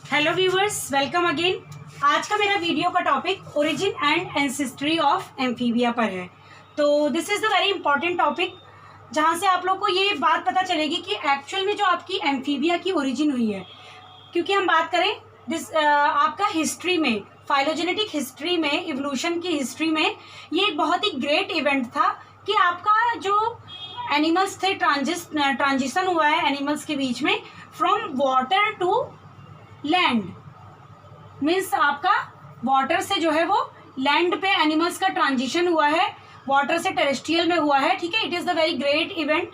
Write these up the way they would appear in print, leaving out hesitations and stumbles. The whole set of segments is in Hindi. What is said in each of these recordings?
Hello viewers, welcome again. आज का मेरा वीडियो का topic origin and ancestry of amphibia पर है। तो this is the very important topic, जहाँ से आप लोग को ये बात पता चलेगी कि एक्चुअल में जो आपकी एम्फीबिया की ओरिजिन हुई है। क्योंकि हम बात करें आपका हिस्ट्री में, फाइलोजेनेटिक हिस्ट्री में, इवोल्यूशन की हिस्ट्री में ये एक बहुत ही ग्रेट इवेंट था कि आपका जो एनिमल्स थे, ट्रांजिशन हुआ है एनिमल्स के बीच में from water to land. Means आपका वाटर से जो है वो लैंड पे एनिमल्स का ट्रांजिशन हुआ है, वाटर से टेरेस्ट्रियल में हुआ है। ठीक है, it is the very great event.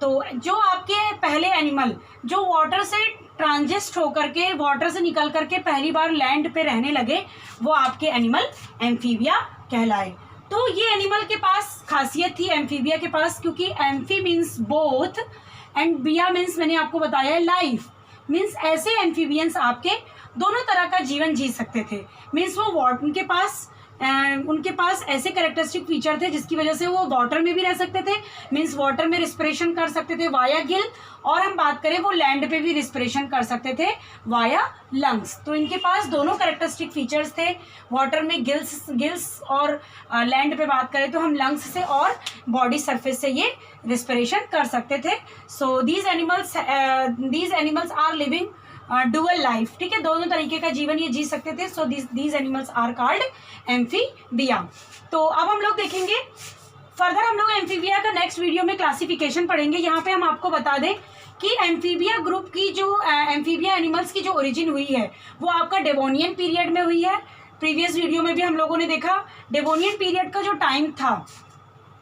तो जो आपके पहले एनिमल जो वाटर से ट्रांजिस्ट होकर के, वाटर से निकल करके पहली बार लैंड पे रहने लगे, वो आपके एनिमल एम्फीबिया कहलाए। तो ये एनिमल के पास खासियत थी एम्फीबिया के पास, क्योंकि एम्फी मीन्स बोथ एंड बिया मीन्स मैंने आपको बताया है लाइफ। मीन्स ऐसे एम्फीबियंस आपके दोनों तरह का जीवन जी सकते थे। मीन्स वो उनके पास ऐसे कैरेक्टरिस्टिक फीचर थे जिसकी वजह से वो वाटर में भी रह सकते थे। मीन्स वाटर में रिस्पिरेशन कर सकते थे वाया गिल, और हम बात करें वो लैंड पे भी रिस्पिरेशन कर सकते थे वाया लंग्स। तो इनके पास दोनों कैरेक्टरिस्टिक फीचर्स थे। वाटर में गिल्स और लैंड पे बात करें तो हम लंग्स से और बॉडी सरफेस से ये रिस्पिरेशन कर सकते थे। So these animals are living dual life. ठीक है, दोनों तरीके का जीवन ये जी सकते थे। So these animals are called amphibia. तो अब हम लोग देखेंगे फर्दर, हम लोग एम्फीबिया का नेक्स्ट वीडियो में क्लासिफिकेशन पढ़ेंगे। यहाँ पे हम आपको बता दें कि एम्फीबिया ग्रुप की जो एम्फीबिया एनिमल्स की जो ओरिजिन हुई है वो आपका डेवोनियन पीरियड में हुई है। प्रीवियस वीडियो में भी हम लोगों ने देखा डेवोनियन पीरियड का जो टाइम था,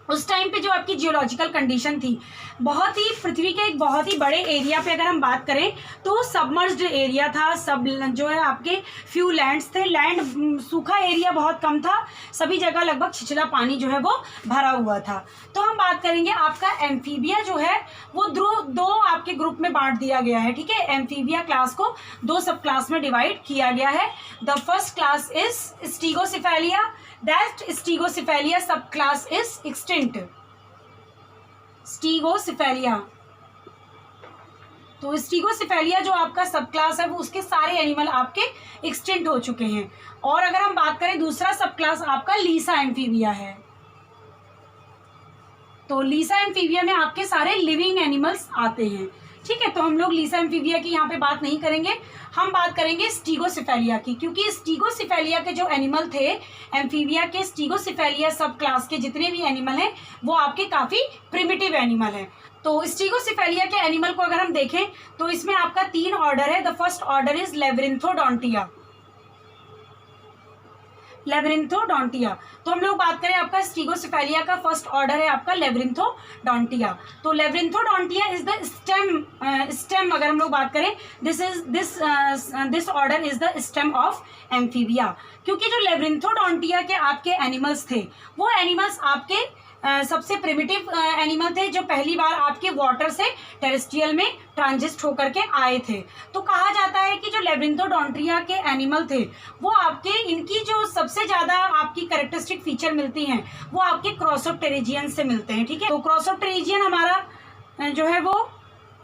उस टाइम पे जो आपकी जियोलॉजिकल कंडीशन थी, बहुत ही पृथ्वी के एक बहुत ही बड़े एरिया पे अगर हम बात करें तो सबमर्ज्ड एरिया था। सब जो है आपके फ्यू लैंड्स थे, लैंड सूखा एरिया बहुत कम था, सभी जगह लगभग छिछला पानी जो है वो भरा हुआ था। तो हम बात करेंगे आपका एम्फीबिया जो है वो दो आपके ग्रुप में बांट दिया गया है। ठीक है, एम्फीबिया क्लास को दो सब क्लास में डिवाइड किया गया है। The first class is Stegocephalia, that Stegocephalia subclass is extinct. स्टीगोसिफेलिया, तो स्टीगोसिफेलिया जो आपका सब क्लास है वो उसके सारे एनिमल आपके एक्सटिंक्ट हो चुके हैं। और अगर हम बात करें दूसरा सब क्लास आपका लीसा एम्फीबिया है। तो लीसा एम्फीबिया में आपके सारे लिविंग एनिमल्स आते हैं। ठीक है, तो हम लोग लीसा एम्फीबिया की यहाँ पे बात नहीं करेंगे, हम बात करेंगे स्टीगोसिफेलिया की। क्योंकि स्टीगोसिफेलिया के जो एनिमल थे, एम्फीबिया के स्टीगोसिफेलिया सब क्लास के जितने भी एनिमल हैं वो आपके काफ़ी प्रिमिटिव एनिमल हैं। तो स्टीगोसिफेलिया के एनिमल को अगर हम देखें तो इसमें आपका 3 ऑर्डर है। The first order is Labyrinthodontia. तो हम लोग बात करें आपका स्टीगोसिफेलिया का फर्स्ट ऑर्डर है आपका लेब्रिंथोडोंटिया। तो लेब्रिंथोडोंटिया इज द स्टेम अगर हम लोग बात करें, this order is the stem of amphibia. क्योंकि जो लेब्रिंथोडोंटिया के आपके एनिमल्स थे वो एनिमल्स आपके सबसे प्रिमिटिव एनिमल थे जो पहली बार आपके वाटर से टेरेस्ट्रियल में ट्रांजिस्ट होकर के आए थे। तो कहा जाता है कि जो लेब्रिंथोडोंटिया के एनिमल थे वो आपके, इनकी जो सबसे ज़्यादा आपकी कैरेक्टरिस्टिक फीचर मिलती हैं वो आपके क्रॉसोप्टेरिजियन से मिलते हैं। ठीक है, तो क्रॉसोप्टेरिजियन हमारा जो है वो,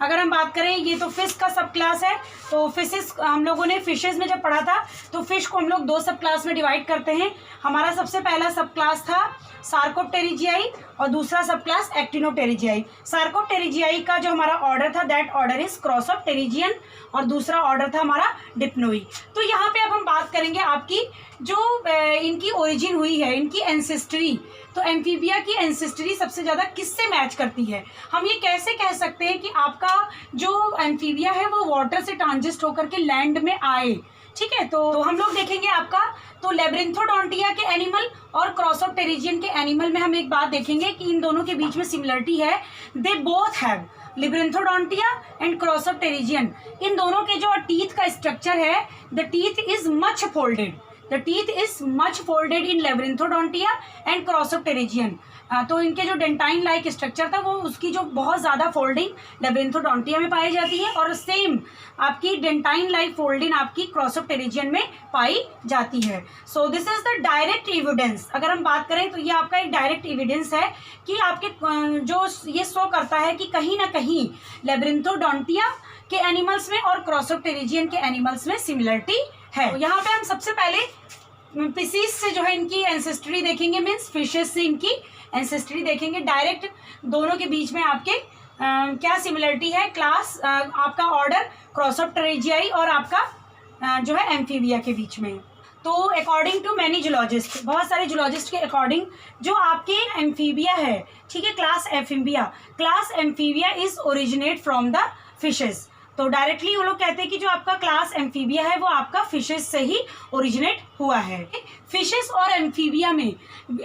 अगर हम बात करें ये तो फिश का सब क्लास है। तो फिशेस हम लोगों ने फिशेस में जब पढ़ा था तो फिश को हम लोग 2 सब क्लास में डिवाइड करते हैं। हमारा सबसे पहला सब क्लास था सार्कोप्टेरिजियाई और दूसरा सब क्लास एक्टिनोप्टेरिजियाई। सार्कोप्टेरिजियाई का जो हमारा ऑर्डर था दैट ऑर्डर इज क्रॉसोप्टेरिजियन और दूसरा ऑर्डर था हमारा डिप्नोई। तो यहाँ पे अब हम बात करेंगे आपकी जो इनकी ओरिजिन हुई है, इनकी एंसेस्ट्री। तो एम्फीबिया की एंसेस्ट्री सबसे ज़्यादा किससे मैच करती है? हम ये कैसे कह सकते हैं कि आपका जो एम्फीबिया है वो वाटर से ट्रांजिस्ट होकर के लैंड में आए? ठीक है, तो हम लोग देखेंगे आपका तो लेब्रिंथोडोंटिया के एनिमल और क्रॉसोप्टेरिजियन के एनिमल में हम एक बात देखेंगे कि इन दोनों के बीच में सिमिलरिटी है। दे बोथ हैव, लेब्रिंथोडोंटिया एंड क्रॉसोप्टेरिजियन, इन दोनों के जो टीथ का स्ट्रक्चर है, the teeth is much folded. The teeth is much folded in Lebrinthodontia and Crossopterygian। तो इनके जो डेंटाइन लाइक स्ट्रक्चर था वो उसकी जो बहुत ज़्यादा फोल्डिंग लेब्रिंथोडोंटिया में पाई जाती है और सेम आपकी डेंटाइन लाइक फोल्डिंग आपकी क्रॉसोप्टेरिजियन में पाई जाती है। So this is the direct evidence. अगर हम बात करें तो ये आपका एक डायरेक्ट एविडेंस है कि आपके जो ये शो करता है कि कहीं ना कहीं लेब्रिंथोडोंटिया के एनिमल्स में और क्रॉसोप्टेरिजियन के एनिमल्स में सिमिलरिटी है। तो यहाँ पे हम सबसे पहले फिशेस से जो है इनकी एंसेस्ट्री देखेंगे, मीन्स फिशेस से इनकी एंसेस्ट्री देखेंगे डायरेक्ट। दोनों के बीच में आपके क्या सिमिलरिटी है, क्लास आपका ऑर्डर क्रॉसोप्टेरिजियाई और आपका जो है एम्फीबिया के बीच में। तो अकॉर्डिंग टू मैनी जूलॉजिस्ट, बहुत सारे जूलॉजिस्ट के अकॉर्डिंग जो आपके एम्फीबिया है, ठीक है, class amphibia is originate from the fishes. तो डायरेक्टली वो लोग कहते हैं कि जो आपका क्लास एम्फीबिया है वो आपका फिशेस से ही ओरिजिनेट हुआ है। फिशेस और एम्फीबिया में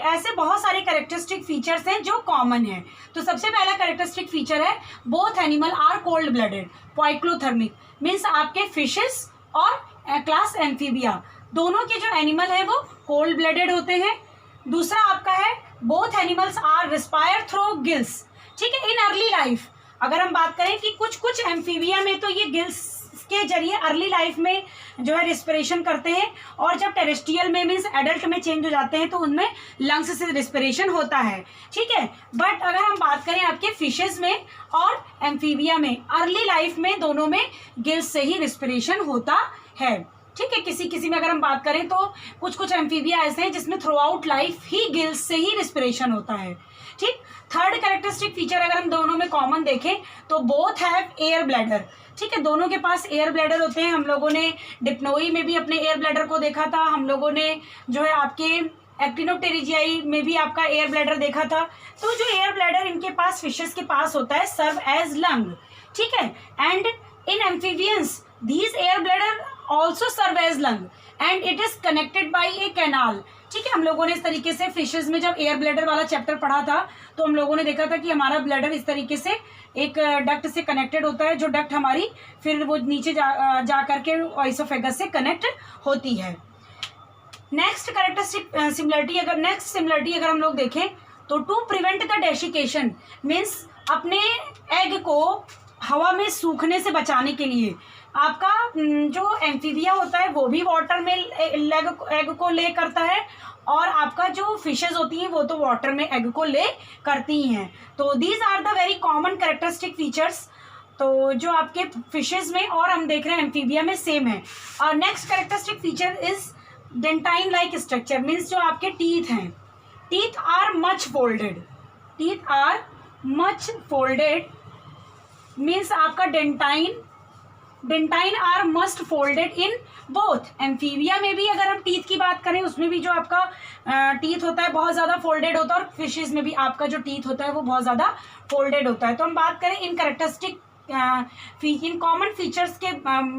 ऐसे बहुत सारे कैरेक्टरिस्टिक फीचर्स हैं जो कॉमन है। तो सबसे पहला कैरेक्टरिस्टिक फीचर है both animal are cold blooded poikilothermic, means आपके फिशेस और क्लास एम्फीबिया दोनों के जो एनिमल है वो कोल्ड ब्लडेड होते हैं। दूसरा आपका है both animals are respire through gills, ठीक है, इन अर्ली लाइफ। अगर हम बात करें कि कुछ एम्फीबिया में तो ये गिल्स के जरिए अर्ली लाइफ में जो है रिस्पिरेशन करते हैं, और जब टेरेस्ट्रियल में मीन्स एडल्ट में चेंज हो जाते हैं तो उनमें लंग्स से रिस्पिरेशन होता है, ठीक है। बट अगर हम बात करें आपके फिशेस में और एम्फीबिया में, अर्ली लाइफ में दोनों में गिल्स से ही रिस्पिरेशन होता है, ठीक है। किसी में अगर हम बात करें तो कुछ एम्फीबिया ऐसे हैं जिसमें थ्रू आउट लाइफ ही गिल्स से ही रिस्पिरेशन होता है, ठीक। थर्ड कैरेक्टरिस्टिक फीचर अगर हम दोनों में कॉमन देखें तो बोथ हैव एयर ब्लैडर, ठीक है, दोनों के पास एयर ब्लैडर होते हैं। हम लोगों ने डिप्नोई में भी अपने एयर ब्लैडर को देखा था, हम लोगों ने जो है आपके एक्टिनोप्टेरिजियाई में भी आपका एयर ब्लैडर देखा था। तो जो एयर ब्लैडर इनके पास फिशेस के पास होता है सर्व एज लंग, ठीक है। And in amphibians these air bladder also serve as lung and it is connected by a canal, ठीक है। हम लोगों ने इस तरीके से फिशेज में जब एयर ब्लैडर वाला चैप्टर पढ़ा था तो हम लोगों ने देखा था कि हमारा ब्लैडर इस तरीके से एक डक्ट से कनेक्टेड होता है, जो डक्ट हमारी फिर वो नीचे जा करके ऑइसोफेगस से कनेक्ट होती है। नेक्स्ट सिमिलरिटी अगर हम लोग देखें तो to prevent the desiccation, means अपने एग को हवा में सूखने से बचाने के लिए आपका जो एम्फीबिया होता है वो भी वाटर में एग को ले करता है, और आपका जो फिशेज होती हैं वो तो वाटर में एग को ले करती हैं। तो these are the very common characteristic features, तो जो आपके फिशेज में और हम देख रहे हैं एम्फीबिया में सेम है। और next characteristic feature is dentine like structure, means जो आपके टीथ हैं, teeth are much folded, means आपका dentine are must folded in both. Amphibia में भी अगर हम टीथ की बात करें उसमें भी जो आपका टीथ होता है बहुत ज़्यादा फोल्डेड होता है, और फिशेज में भी आपका जो टीथ होता है वो बहुत ज़्यादा फोल्डेड होता है। तो हम बात करें इन कैरेक्टरिस्टिक इन कॉमन फीचर्स के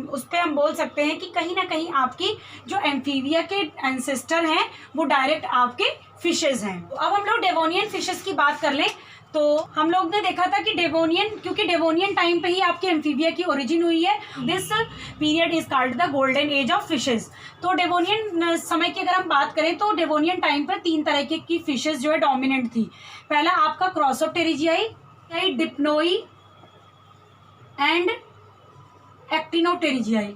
उस पर हम बोल सकते हैं कि कहीं ना कहीं आपकी जो एम्फीबिया के एंसेस्टर हैं वो डायरेक्ट आपके फिशेज हैं। तो अब हम लोग डेवोनियन फिशेज की बात कर लें तो हम लोग ने देखा था कि क्योंकि डेवोनियन टाइम पे ही आपके एम्फीबिया की ओरिजिन हुई है, this period is called the golden age of fishes. तो डेवोनियन समय की अगर हम बात करें तो डेवोनियन टाइम पर 3 तरह की फिशेज जो है डोमिनेंट थी। पहला आपका क्रॉसोप्टेरिजियाई, डिप्नोई एंड एक्टिनोप्टेरिजियाई।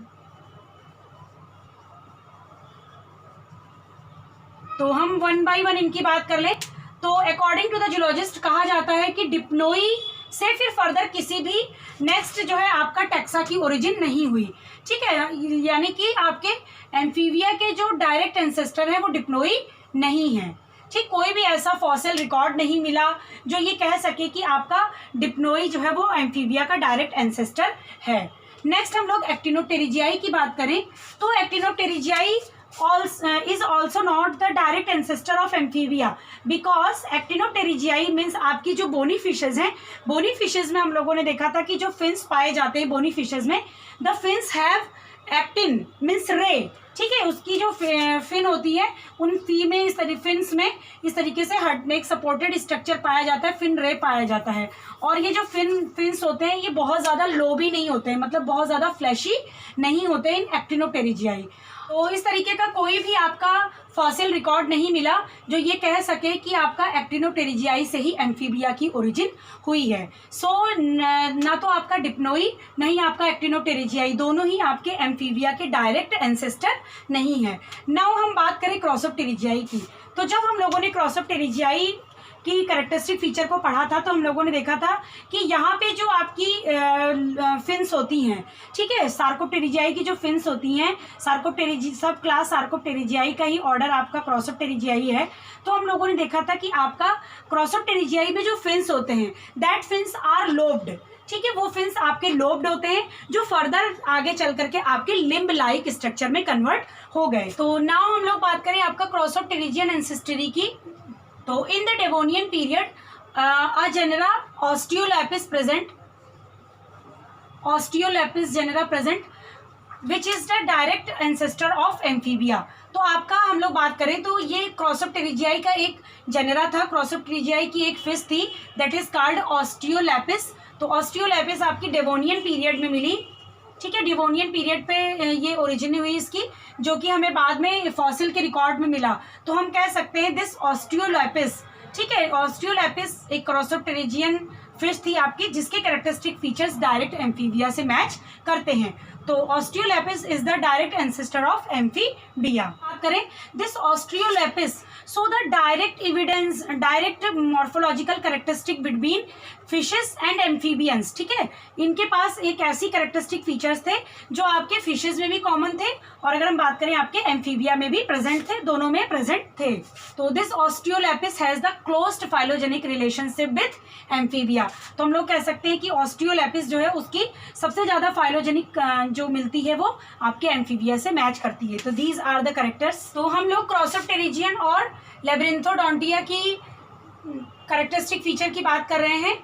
तो हम 1 बाय 1 इनकी बात कर लें तो अकॉर्डिंग टू द जूलॉजिस्ट कहा जाता है कि डिप्नोई से फिर फर्दर किसी भी नेक्स्ट जो है आपका टैक्सा की ओरिजिन नहीं हुई, ठीक है। यानी कि आपके एम्फीबिया के जो डायरेक्ट एंसेस्टर है वो डिप्नोई नहीं है, ठीक। कोई भी ऐसा फॉसिल रिकॉर्ड नहीं मिला जो ये कह सके कि आपका डिप्नोई जो है वो एम्फीबिया का डायरेक्ट एंसेस्टर है। नेक्स्ट हम लोग एक्टिनोप्टेरिजियाई की बात करें तो Actinopterygii is also not the direct ancestor of amphibia because Actinopterygii means आपकी जो बोनी फिशेज हैं, बोनी फिशेज में हम लोगों ने देखा था कि जो फिन्स पाए जाते हैं बोनी फिशेज में, the fins have actin means रे, ठीक है। उसकी जो फिन होती है उन फिन्स में इस तरीके से एक सपोर्टेड स्ट्रक्चर पाया जाता है, फिन रे पाया जाता है। और ये जो फिन्स होते हैं ये बहुत ज़्यादा लो भी नहीं होते हैं, मतलब बहुत ज़्यादा फ्लैशी नहीं होते इन एक्टिनोप्टेरिजियाई। तो इस तरीके का कोई भी आपका फॉसिल रिकॉर्ड नहीं मिला जो ये कह सके कि आपका एक्टिनोप्टेरिजियाई से ही एम्फीबिया की ओरिजिन हुई है। सो ना तो आपका डिप्नोई नहीं आपका एक्टिनोप्टेरिजियाई, दोनों ही आपके एम्फीबिया के डायरेक्ट एंसेस्टर नहीं है। नाउ हम बात करें क्रॉसोप्टेरिजियाई की, तो जब हम लोगों ने क्रॉसोप्टेरिजियाई की कैरेक्टरिस्टिक फीचर को पढ़ा था तो हम लोगों ने देखा था कि यहाँ पे जो आपकी फिन्स होती हैं, ठीक है, सार्कोप्टेरिजियाई की जो फिन्स होती हैं, सब क्लास सार्कोप्टेरिजियाई का ही ऑर्डर आपका क्रॉसोप्टेरिजियाई है। तो हम लोगों ने देखा था कि आपका क्रॉसोप्टेरिजियाई में जो फिन्स होते हैं दैट फिन्स आर लोब्ड, ठीक है, वो फिन्स आपके लोब्ड होते हैं जो फर्दर आगे चल करके आपके लिम्ब लाइक स्ट्रक्चर में कन्वर्ट हो गए। तो नाउ हम लोग बात करें आपका क्रॉसोप्टेरिजियन एंसेस्ट्री की। तो in the Devonian period a genera Osteolepis genera present which is the direct ancestor of Amphibia. तो आपका हम लोग बात करें तो ये क्रॉसोप्टेरिजियाई का एक जेनेरा था, क्रॉसोप्टेरिजियाई की एक फिश थी दैट इज कॉल्ड ऑस्टियोलैपिस। तो ऑस्टियोलैपिस आपकी डेवोनियन पीरियड में मिली, ठीक है, डिवोनियन पीरियड पे ये ओरिजिन हुई इसकी, जो कि हमें बाद में फॉसिल के रिकॉर्ड में मिला। तो हम कह सकते हैं दिस ऑस्टियोलैपिस, ठीक है, ऑस्टियोलैपिस एक क्रॉसोप्टेरिजियन फिश थी आपकी जिसके कैरेक्टरिस्टिक फीचर्स डायरेक्ट एम्फीबिया से मैच करते हैं। तो Osteolepis is the direct ancestor of Amphibia. बात करें this Osteolepis, so the direct morphological characteristic between fishes and amphibians, ठीक है, इनके पास एक ऐसी कैरेक्टरिस्टिक फीचर्स थे जो आपके फिशेस में भी कॉमन थे और अगर हम बात करें आपके एम्फीबिया में भी प्रेजेंट थे, दोनों में प्रेजेंट थे। तो this Osteolepis has the closed phylogenetic relationship with Amphibia. तो हम लोग कह सकते हैं कि ऑस्टियोलैपिस जो है उसकी सबसे ज्यादा फाइलोजेनिक जो मिलती है वो आपके एम्फीबिया से मैच करती है। तो दीज आर द कैरेक्टर्स। तो हम लोग क्रॉसोप्टेरिजियन और लैब्रिंथोडोंटिया की कैरेक्टरिस्टिक फीचर की बात कर रहे हैं।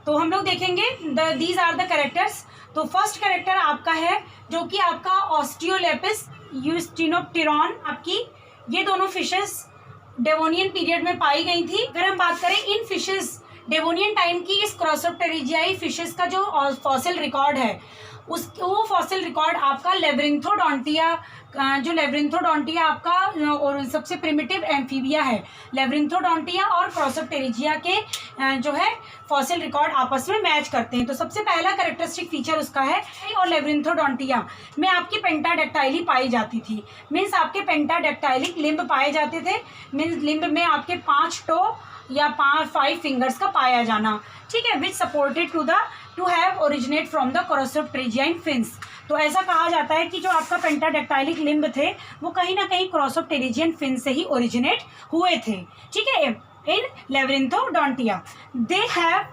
तो हम लोग देखेंगे दीज आर द कैरेक्टर्स। तो फर्स्ट कैरेक्टर आपका है जो कि आपका ऑस्टियोलैपिस यूस्टिनोप्टेरॉन, आपकी ये दोनों फिशेस डेवोनियन पीरियड में पाई गई थी। अगर हम बात करें इन फिशेस डेवोनियन टाइम की इस क्रॉसोप्टेरिजियाई फिशेस का जो फॉसिल रिकॉर्ड है वो फॉसिल रिकॉर्ड आपका लैब्रिंथोडोंटिया, जो लैब्रिंथोडोंटिया आपका और सबसे प्रिमिटिव एम्फीबिया है, लैब्रिंथोडोंटिया और क्रॉसोप्टेरिजिया के जो है फॉसिल रिकॉर्ड आपस में मैच करते हैं। तो सबसे पहला कैरेक्टरिस्टिक फीचर उसका है और लैब्रिंथोडोंटिया में आपकी पेंटाडेक्टाइली पाई जाती थी, मीन्स आपके पेंटाडेक्टाइलिक लिम्ब पाए जाते थे, मीन्स लिम्ब में आपके 5 टो या 5 फिंगर्स का पाया जाना, ठीक है, which supported to have originate from the crossopterygian fins. तो ऐसा कहा जाता है कि जो आपका पेंटाडेक्टाइलिक लिम्ब थे वो कहीं ना कहीं क्रॉसोप्टेरिजियन फिन से ही ओरिजिनेट हुए थे, ठीक है, in Labyrinthodontia. They have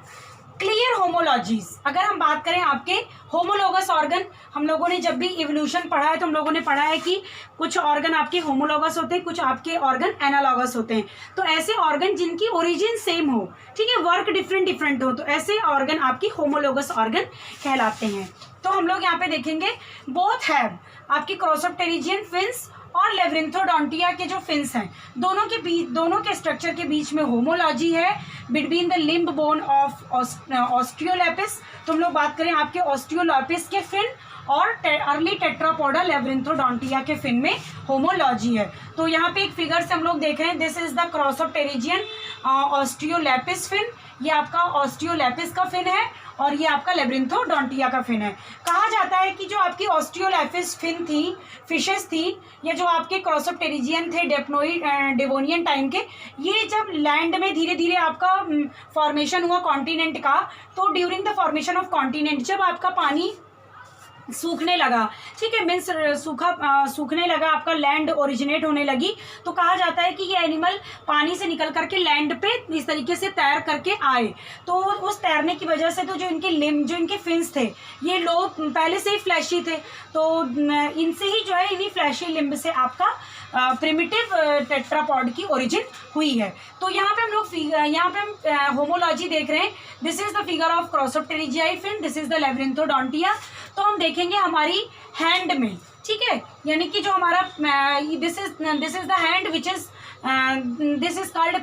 clear homologies. अगर हम बात करें आपके होमोलोगस ऑर्गन, हम लोगों ने जब भी इवोल्यूशन पढ़ा है तो हम लोगों ने पढ़ा है कि कुछ ऑर्गन आपके होमोलोगस होते हैं, कुछ आपके ऑर्गन एनालॉगस होते हैं। तो ऐसे ऑर्गन जिनकी ओरिजिन सेम हो, ठीक है, वर्क डिफरेंट हो, तो ऐसे ऑर्गन आपकी होमोलोगस ऑर्गन कहलाते हैं। तो हम लोग यहाँ पे देखेंगे बोथ हैव आपकी क्रॉसोप्टेरिजियन फिन्स और लैब्रिंथोडोंटिया के जो फिन्स हैं दोनों के स्ट्रक्चर के बीच में होमोलॉजी है between the limb bone of Osteolepis. तो हम लोग बात करें आपके ऑस्टियोलैपिस के फिन और अर्ली टेट्रापोडा लैब्रिंथोडोंटिया के फिन में होमोलॉजी है। तो यहाँ पे एक फिगर से हम लोग देख रहे हैं, दिस इज द क्रॉसोप्टेरिजियन ऑस्टियोलैपिस फिन, ये आपका ऑस्टियोलैपिस का फिन है और ये आपका लैब्रिंथोडोंटिया का फिन है। कहा जाता है कि जो आपकी ऑस्टियोलैपिस फिन थी, फिशेस थी, या जो आपके क्रॉसोप्टेरिजियन थे डेवोनियन टाइम के, ये जब लैंड में धीरे धीरे आपका फॉर्मेशन हुआ कॉन्टिनेंट का, तो during the formation of continent जब आपका पानी सूखने लगा, ठीक है, मीन्स सूखने लगा, आपका लैंड ओरिजिनेट होने लगी, तो कहा जाता है कि ये एनिमल पानी से निकल करके लैंड पे इस तरीके से तैर करके आए। तो उस तैरने की वजह से तो जो इनके फिन्स थे ये लोग पहले से ही फ्लैशी थे, तो इनसे ही जो है इन्हीं फ्लैशी लिम्ब से आपका प्रिमिटिव टेट्रापॉड की ओरिजिन हुई है। तो यहाँ पे हम होमोलॉजी देख रहे हैं, this is the figure of Crossopterygii fin, this is the Labyrinthodontia. तो हम देखेंगे हमारी हैंड में, ठीक है, यानी कि जो हमारा this is the hand which is this is called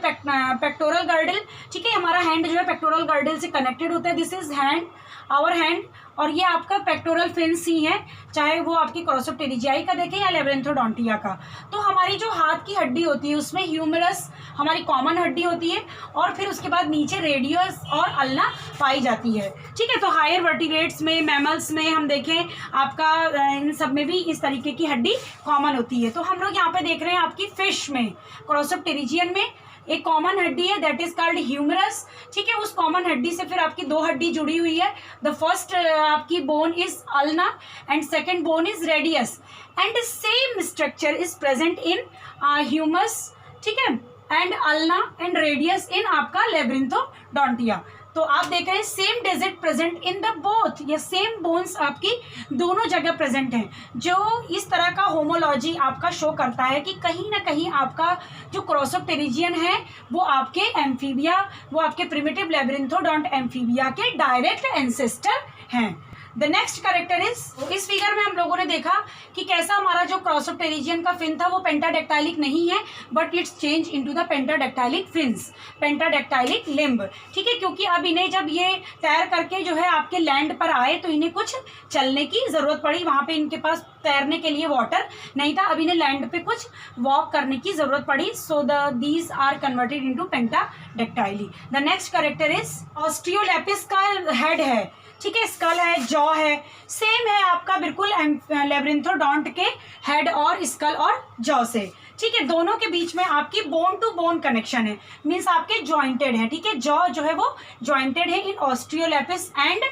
pectoral girdle, ठीक है, हमारा हैंड जो है पेक्टोरल गर्डल से कनेक्टेड होता है, this is hand, our hand, और ये आपका पेक्टोरल फिन्स ही है, चाहे वो आपकी क्रॉसोप्टेरिजियाई का देखें या लैब्रिंथोडोंटिया का। तो हमारी जो हाथ की हड्डी होती है उसमें ह्यूमरस हमारी कॉमन हड्डी होती है और फिर उसके बाद नीचे रेडियस और अल्ना पाई जाती है, ठीक है। तो हायर वर्टिब्रेट्स में, मैमल्स में हम देखें आपका इन सब में भी इस तरीके की हड्डी कॉमन होती है। तो हम लोग यहाँ पे देख रहे हैं आपकी फिश में, क्रॉसोप्टेरिजियन में एक कॉमन हड्डी है दैट इज कॉल्ड ह्यूमरस, ठीक है। उस कॉमन हड्डी से फिर आपकी दो हड्डी जुड़ी हुई है। द फर्स्ट आपकी bone is ulna and second bone is radius and same structure is present in humus, ठीक है, एंड अल्ना एंड रेडियस इन आपका लेब्रिंथोडोंटिया। तो आप देख रहे हैं same digit present in the both, या सेम बोन्स आपकी दोनों जगह प्रेजेंट हैं, जो इस तरह का होमोलॉजी आपका शो करता है कि कहीं ना कहीं आपका जो क्रॉसोप्टेरिजियन है वो आपके एम्फीबिया, वो आपके प्रिमिटिव लेब्रिंथोडोंट एम्फीबिया के डायरेक्ट एंसेस्टर हैं। द नेक्स्ट कैरेक्टर इज, इस फिगर में हम लोगों ने देखा कि कैसा हमारा जो क्रॉसोप्टेरिजियन का फिन था वो पेंटाडेक्टाइलिक नहीं है, but it's change into the pentadactylic fins, pentadactylic limb, ठीक है। क्योंकि अब इन्हें जब ये तैर करके जो है आपके लैंड पर आए तो इन्हें कुछ चलने की ज़रूरत पड़ी, वहाँ पे इनके पास तैरने के लिए वाटर नहीं था, अब इन्हें लैंड पे कुछ वॉक करने की ज़रूरत पड़ी, so these are converted into pentadactyly. The next character is Osteolepis का हेड है, ठीक है, स्कल है, जॉ है, सेम है आपका बिल्कुल लेब्रिंथोडोंट के हेड और स्कल और जॉ से, ठीक है। दोनों के बीच में आपकी बोन टू बोन कनेक्शन है, मीन्स आपके जॉइंटेड है, ठीक है। जॉ जो है वो जॉइंटेड है इन ऑस्टियोलेपिस एंड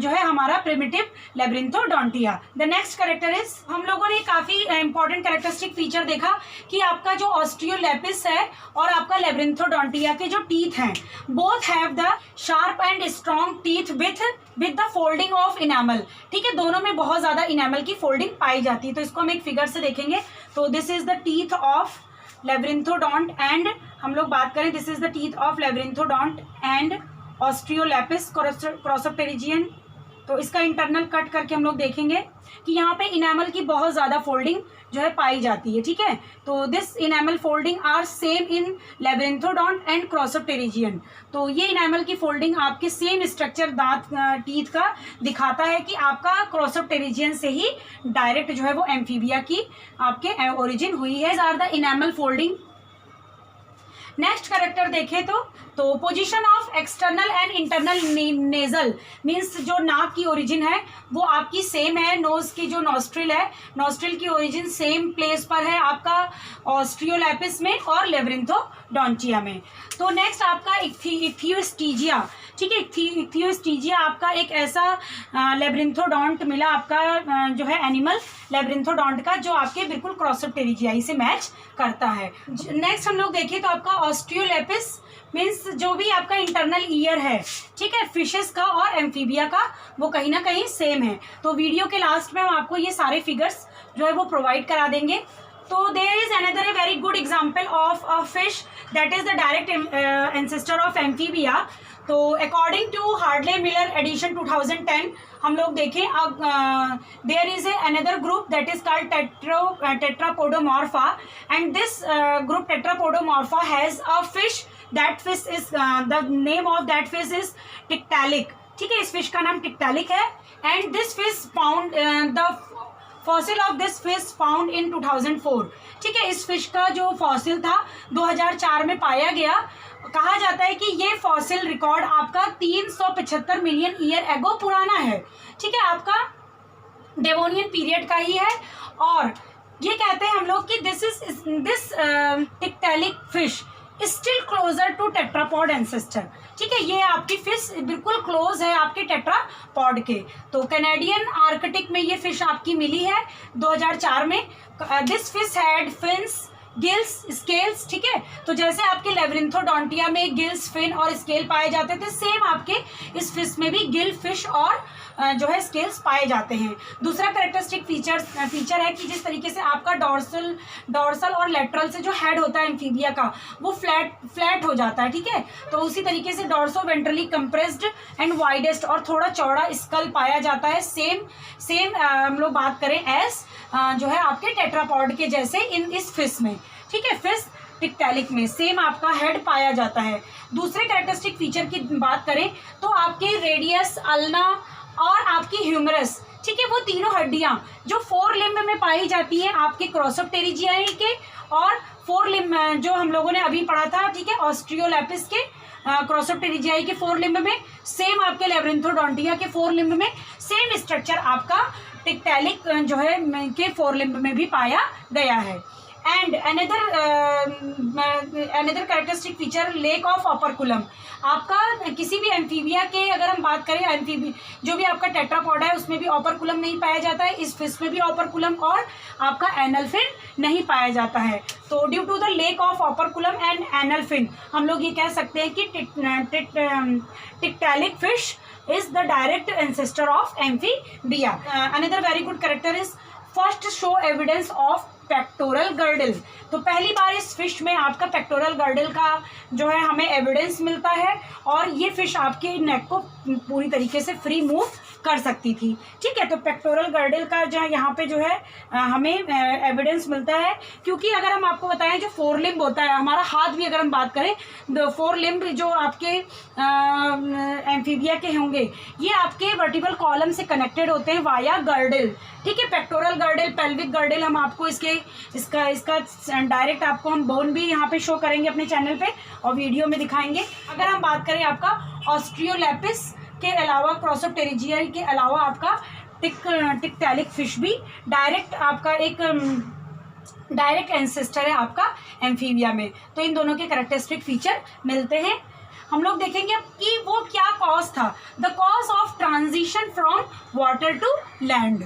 जो है हमारा primitive Labyrinthodontia. The next character is, हम लोगों ने काफ़ी इंपॉर्टेंट कैरेक्टरिस्टिक फीचर देखा कि आपका जो ऑस्टियोलेपिस है और आपका लेब्रिंथोडोंटिया के जो टीथ हैं, both have the sharp and strong teeth with the folding of enamel, ठीक है। दोनों में बहुत ज़्यादा इनामल की फोल्डिंग पाई जाती है। तो इसको हम एक फिगर से देखेंगे। तो this is the teeth of labyrinthodont and हम लोग बात करें, this is the teeth of labyrinthodont and Osteolepis crossopterygian. तो इसका इंटरनल कट करके हम लोग देखेंगे कि यहाँ पे इनामल की बहुत ज़्यादा फोल्डिंग जो है पाई जाती है, ठीक है। तो this enamel folding are same in labyrinthodont and crossopterygian. तो ये इनामल की फोल्डिंग आपके सेम स्ट्रक्चर दांत टीथ का दिखाता है कि आपका क्रॉसोप्टेरिजियन से ही डायरेक्ट जो है वो एम्फीबिया की आपके ओरिजिन हुई है। Are the enamel folding. Next character देखें तो position of external and internal nasal, means जो नाक की ओरिजिन है वो आपकी सेम है। नोज की जो नॉस्ट्रिल है, नॉस्ट्रिल की ओरिजिन सेम प्लेस पर है आपका ऑस्ट्रियोलेपिस में और लेब्रिंथोडोंटिया में। तो नेक्स्ट आपका इक्थियोस्टीजिया, ठीक है। इक्थियोस्टीजिया आपका एक ऐसा लेब्रिंथोडोंट मिला आपका जो है एनिमल लेब्रिंथोडोंट का, जो आपके बिल्कुल क्रॉसोप्टेरिजियाई से मैच करता है। नेक्स्ट हम लोग देखें तो आपका ऑस्टियोलेपिस मीन्स जो भी आपका इंटरनल ईयर है, ठीक है, फिशेस का और एम्फीबिया का, वो कहीं ना कहीं सेम है। तो वीडियो के लास्ट में हम आपको ये सारे फिगर्स जो है वो प्रोवाइड करा देंगे। तो there is another a very good example of a fish that is the direct ancestor of Amphibia. तो according to Hardley Miller edition 2010 हम लोग देखें, there is a another group that is called Tetrapodomorpha and this group Tetrapodomorpha has a fish, that fish is the name of that fish is Tiktaalik, ठीक है। इस फिश का नाम टिक्टैलिक है and this fish found the fossil of this fish found in 2004, ठीक है। इस फिश का जो फॉसिल था 2004 में पाया गया। कहा जाता है कि ये फॉसिल रिकॉर्ड आपका 375 मिलियन ईयर एगो पुराना है, ठीक है, आपका डेवोनियन पीरियड का ही है। और ये कहते हैं हम लोग कि this Tiktaalik fish still closer to tetrapod ancestor, ठीक है। ये आपकी फिश बिल्कुल क्लोज है आपके टेट्रापॉड के। तो कैनेडियन आर्कटिक में ये फिश आपकी मिली है 2004 में। This fish had fins, gills, scales, ठीक है। तो जैसे आपके लेब्रिंथोडोंटिया में गिल्स, फिन और स्केल पाए जाते थे, सेम आपके इस फिश में भी गिल, फिश और जो है स्केल्स पाए जाते हैं। दूसरा कैरेक्टरिस्टिक फीचर है कि जिस तरीके से आपका डॉर्सल और लेटरल से जो हेड होता है एम्फीबिया का वो फ्लैट हो जाता है, ठीक है। तो उसी तरीके से dorso ventrally compressed and widest और थोड़ा चौड़ा स्कल पाया जाता है। सेम हम लोग बात करें एस जो है आपके टेट्रापॉड के जैसे इस फिश में, ठीक है। फिश टिक्टैलिक में सेम आपका हेड पाया जाता है। दूसरे कैरेक्टरिस्टिक फीचर की बात करें तो आपके रेडियस, अल्ना और आपकी ह्यूमरस, ठीक है, वो तीनों हड्डियां जो फोर लिम्ब में पाई जाती हैं आपके क्रॉसोप्टेरिजियाई के, और फोर लिम्ब जो हम लोगों ने अभी पढ़ा था, ठीक है, ऑस्ट्रियोलेपिस के क्रॉसोप्टेरिजियाई के फोर लिम्ब में, सेम आपके लेब्रिंथोडोंटिया के फोर लिम्ब में सेम स्ट्रक्चर आपका टिक्टैलिक जो है के फोर लिम्ब में भी पाया गया है। And another characteristic feature lake of operculum. आपका किसी भी एम्फीबिया के अगर हम बात करें, एम्फीबी जो भी आपका टेट्रापॉड है उसमें भी ऑपरकुलम नहीं पाया जाता है, इस फिश में भी ऑपरकुलम और आपका एनल फिन नहीं पाया जाता है। तो due to the lack of operculum and anal fin हम लोग ये कह सकते हैं कि Tiktaalik fish is the direct ancestor of amphibia. Another very good character is first show evidence of pectoral girdle. तो पहली बार इस फिश में आपका पेक्टोरल गर्डल का जो है हमें एविडेंस मिलता है और ये फिश आपके नेक को पूरी तरीके से फ्री मूव कर सकती थी। ठीक है, तो पेक्टोरल गर्डल का जो यहाँ पे जो है हमें एविडेंस मिलता है, क्योंकि अगर हम आपको बताएं जो फोर लिम्ब होता है हमारा हाथ भी, अगर हम बात करें फोर लिम्ब जो आपके एम्फीबिया के होंगे ये आपके वर्टिबल कॉलम से कनेक्टेड होते हैं वाया गर्डल। ठीक है, पेक्टोरल गर्डल, पेल्विक गर्डल, हम आपको इसका डायरेक्ट आपको हम बोन भी यहाँ पे शो करेंगे अपने चैनल पे और वीडियो में दिखाएंगे। अगर हम बात करें आपका ऑस्ट्रियोलेपिस के अलावा, क्रॉसोप्टेरिजिया के अलावा आपका टिक्टैलिक फिश भी डायरेक्ट आपका एक डायरेक्ट एंसेस्टर है आपका एम्फीबिया में। तो इन दोनों के कैरेक्टरिस्टिक फीचर मिलते हैं। हम लोग देखेंगे कि वो क्या कॉज था, the cause of transition from water to land.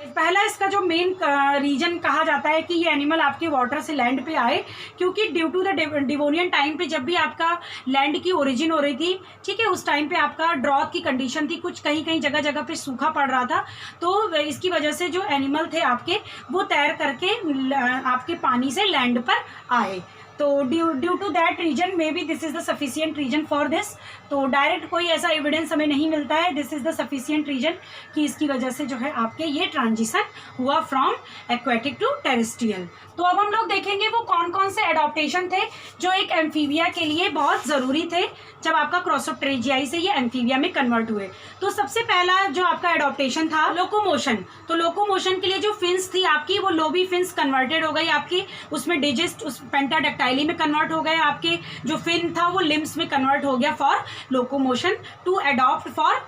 पहला इसका जो मेन रीजन कहा जाता है कि ये एनिमल आपके वाटर से लैंड पे आए, क्योंकि due to the Devonian time पे जब भी आपका लैंड की ओरिजिन हो रही थी, ठीक है, उस टाइम पे आपका ड्रॉथ की कंडीशन थी, कुछ कहीं कहीं जगह जगह पे सूखा पड़ रहा था, तो इसकी वजह से जो एनिमल थे आपके वो तैर करके आपके पानी से लैंड पर आए। तो due to that reason maybe this is the sufficient reason for this. तो डायरेक्ट कोई ऐसा एविडेंस हमें नहीं मिलता है, this is the sufficient reason कि इसकी वजह से जो है आपके ये ट्रांजिशन हुआ फ्रॉम एक्वेटिक टू टेरेस्ट्रियल। तो अब हम लोग देखेंगे वो कौन कौन से एडॉप्टेशन थे जो एक एम्फीबिया के लिए बहुत ज़रूरी थे जब आपका क्रॉसोप्टेरिजियाई से ये एम्फीबिया में कन्वर्ट हुए। तो सबसे पहला जो आपका एडॉप्टेशन था लोकोमोशन। तो लोकोमोशन के लिए जो फिन्स थी आपकी वो लोबी फिन्स कन्वर्टेड हो गई आपकी, उसमें डिजिस्ट उस पेंटाडेक्टाइली में कन्वर्ट हो गए, आपके जो फिन था वो लिम्स में कन्वर्ट हो गया for locomotion to adopt for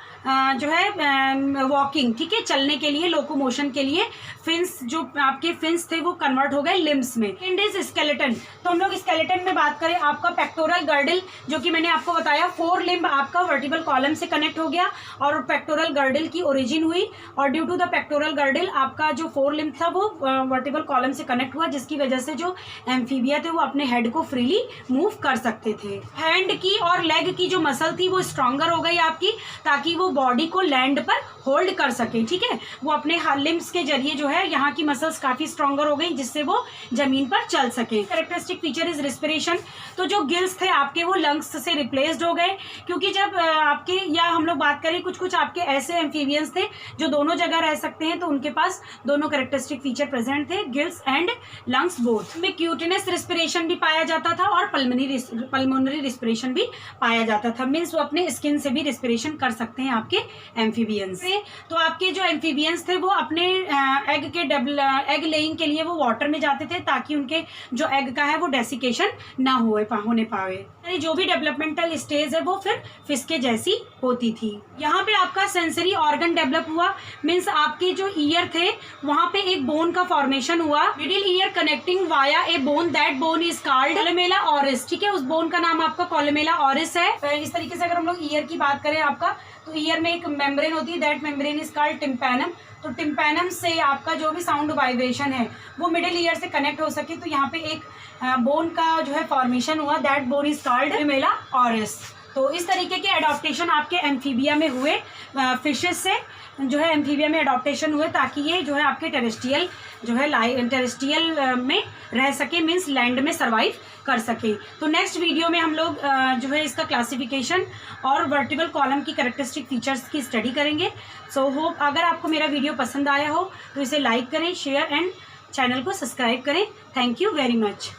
जो है वॉकिंग। ठीक है, चलने के लिए, लोकोमोशन के लिए फिन्स जो आपके फिन्स थे वो कन्वर्ट हो गए लिम्स में। And is skeleton. तो हम लोग स्केलेटन में बात करें, आपका पेक्टोरल गर्डल जो कि मैंने आपको बताया फोर लिम्ब आपका वर्टिबल कॉलम से कनेक्ट हो गया और पेक्टोरल गर्डल की ओरिजिन हुई, और due to the pectoral girdle आपका जो फोर लिम्ब था वो वर्टिबल कॉलम से कनेक्ट हुआ, जिसकी वजह से जो एम्फीबिया थे वो अपने हेड को फ्रीली मूव कर सकते थे। हैंड की और लेग की जो मसल थी वो स्ट्रॉन्गर हो गई आपकी, ताकि वो बॉडी को लैंड पर होल्ड कर सके। ठीक है, वो अपने लिम्स के जरिए जो है यहाँ की मसल्स काफी स्ट्रॉन्गर हो गई जिससे वो जमीन पर चल सके। Characteristic feature is respiration. तो जो गिल्स थे आपके वो लंग्स से रिप्लेस्ड हो गए, क्योंकि जब आपके, या हम लोग बात करें कुछ कुछ आपके ऐसे एम्फीबियंस थे जो दोनों जगह रह सकते हैं, तो उनके पास दोनों कैरेक्टरिस्टिक फीचर प्रेजेंट थे, गिल्स एंड लंग्स बोथ में। क्यूटिनस रिस्पिरेशन भी पाया जाता था और पल्मोनरी रिस्पिरेशन भी पाया जाता था, मीन्स वो अपने स्किन से भी रिस्पिरेशन कर सकते हैं आपके एम्फीबियंस से। तो आपके जो एम्फीबियंस थे वो अपने एग लेइंग के लिए वो वाटर में जाते थे, ताकि उनके जो एग का है वो डेसिकेशन ना होने पाए। जो भी डेवलपमेंटल स्टेज है वो फिर फिश के जैसी होती थी। यहाँ पे आपका सेंसरी ऑर्गन डेवलप हुआ, मीन्स आपके जो ईयर थे वहाँ पे एक बोन का फॉर्मेशन हुआ, middle ear connecting via A bone, that bone is called columella orris. ठीक है, उस बोन का नाम आपका कोलुमेला ऑरिस है। इस तरीके से अगर हम लोग ईयर की बात करें आपका, तो ईयर में एक मेम्ब्रेन होती है, that membrane is called tympanum. तो टिम्पैनम से आपका जो भी साउंड वाइब्रेशन है वो मिडिल ईयर से कनेक्ट हो सके, तो यहाँ पे एक बोन का जो है फॉर्मेशन हुआ, that bone is called columella orris. तो इस तरीके के एडॉप्टेशन आपके एम्फीबिया में हुए, फिशेस से जो है एम्फीबिया में एडॉप्टेशन हुए, ताकि ये जो है आपके टेरेस्ट्रियल जो है टेरेस्ट्रियल में रह सके, मीन्स लैंड में सर्वाइव कर सके। तो नेक्स्ट वीडियो में हम लोग जो है इसका क्लासिफिकेशन और वर्टिबल कॉलम की कैरेक्टरिस्टिक फीचर्स की स्टडी करेंगे। सो होप अगर आपको मेरा वीडियो पसंद आया हो तो इसे लाइक करें, शेयर एंड चैनल को सब्सक्राइब करें। Thank you very much.